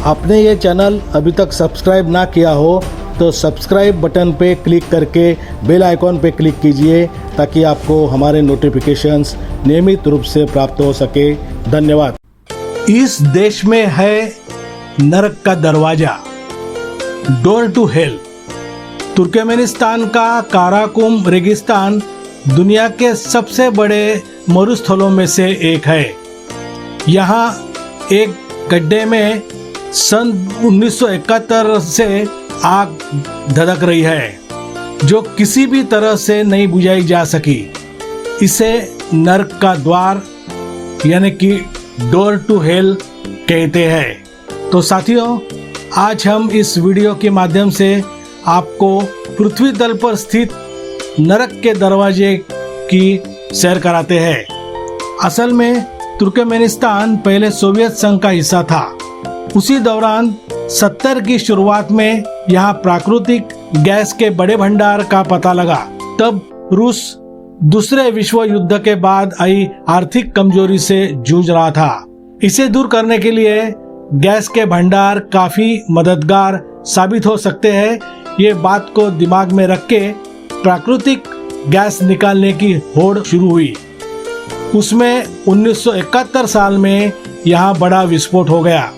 आपने ये चैनल अभी तक सब्सक्राइब ना किया हो तो सब्सक्राइब बटन पे क्लिक करके बेल आइकॉन पे क्लिक कीजिए ताकि आपको हमारे नोटिफिकेशंस नियमित रूप से प्राप्त हो सके। धन्यवाद। इस देश में है नरक का दरवाजा, डोर टू हेल। तुर्कमेनिस्तान का काराकुम रेगिस्तान दुनिया के सबसे बड़े मरुस्थलों में से एक है। यहाँ एक गड्ढे में सन 1971 से आग धधक रही है जो किसी भी तरह से नहीं बुझाई जा सकी। इसे नरक का द्वार यानी कि डोर टू हेल कहते हैं। तो साथियों, आज हम इस वीडियो के माध्यम से आपको पृथ्वी तल पर स्थित नरक के दरवाजे की सैर कराते हैं। असल में तुर्कमेनिस्तान पहले सोवियत संघ का हिस्सा था। उसी दौरान 70 की शुरुआत में यहाँ प्राकृतिक गैस के बड़े भंडार का पता लगा। तब रूस दूसरे विश्व युद्ध के बाद आई आर्थिक कमजोरी से जूझ रहा था। इसे दूर करने के लिए गैस के भंडार काफी मददगार साबित हो सकते हैं। ये बात को दिमाग में रख के प्राकृतिक गैस निकालने की होड़ शुरू हुई। उसमें 1971 साल में यहाँ बड़ा विस्फोट हो गया।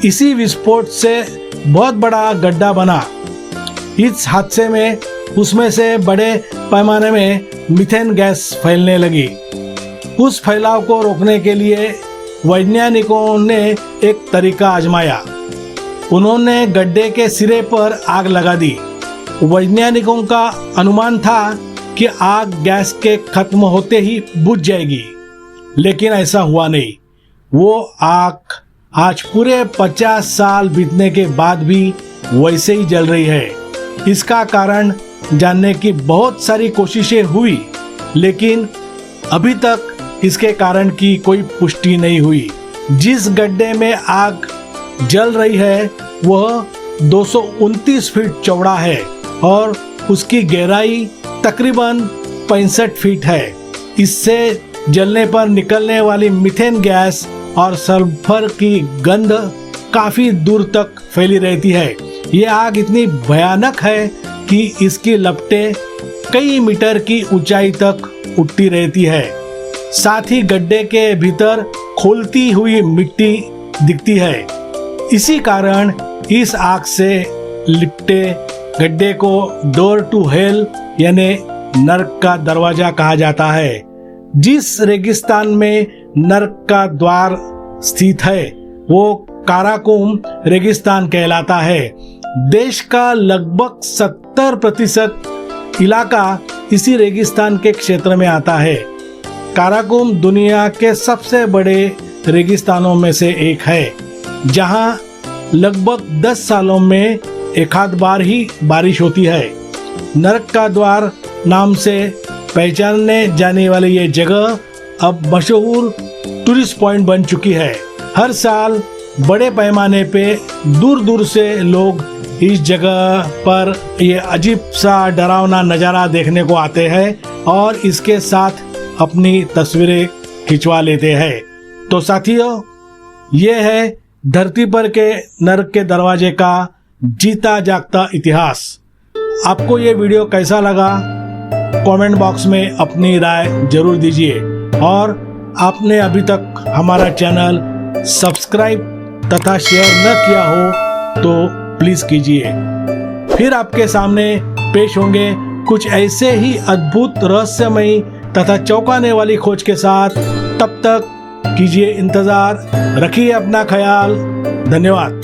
इसी विस्फोट से बहुत बड़ा गड्ढा बना। इस हादसे में उसमें से बड़े पैमाने में मीथेन गैस फैलने लगी। उस फैलाव को रोकने के लिए वैज्ञानिकों ने एक तरीका आजमाया। उन्होंने गड्ढे के सिरे पर आग लगा दी। वैज्ञानिकों का अनुमान था कि आग गैस के खत्म होते ही बुझ जाएगी, लेकिन ऐसा हुआ नहीं। वो आग आज पूरे 50 साल बीतने के बाद भी वैसे ही जल रही है। इसका कारण जानने की बहुत सारी कोशिशें हुई, लेकिन अभी तक इसके कारण की कोई पुष्टि नहीं हुई। जिस गड्ढे में आग जल रही है वह 229 फीट चौड़ा है और उसकी गहराई तकरीबन 65 फीट है। इससे जलने पर निकलने वाली मीथेन गैस और सल्फर की गंध काफी दूर तक फैली रहती है। ये आग इतनी भयानक है कि इसकी लपटें कई मीटर की ऊंचाई तक उठती रहती है। साथ ही गड्ढे के भीतर खोलती हुई मिट्टी दिखती है। इसी कारण इस आग से लिपटे गड्ढे को डोर टू हेल यानी नरक का दरवाजा कहा जाता है। जिस रेगिस्तान में नरक का द्वार स्थित है वो काराकुम रेगिस्तान कहलाता है। देश का लगभग 70% इलाका इसी रेगिस्तान के क्षेत्र में आता है। काराकुम दुनिया के सबसे बड़े रेगिस्तानों में से एक है, जहां लगभग 10 सालों में एक आध बार ही बारिश होती है। नरक का द्वार नाम से पहचाने जाने वाली ये जगह अब मशहूर टूरिस्ट पॉइंट बन चुकी है। हर साल बड़े पैमाने पे दूर दूर से लोग इस जगह पर ये अजीब सा डरावना नज़ारा देखने को आते हैं और इसके साथ अपनी तस्वीरें खिंचवा लेते हैं। तो साथियों, ये है धरती पर के नरक के दरवाजे का जीता जागता इतिहास। आपको ये वीडियो कैसा लगा कमेंट बॉक्स में अपनी राय जरूर दीजिए और आपने अभी तक हमारा चैनल सब्सक्राइब तथा शेयर न किया हो तो प्लीज कीजिए। फिर आपके सामने पेश होंगे कुछ ऐसे ही अद्भुत रहस्यमयी तथा चौंकाने वाली खोज के साथ। तब तक कीजिए इंतजार, रखिए अपना ख्याल। धन्यवाद।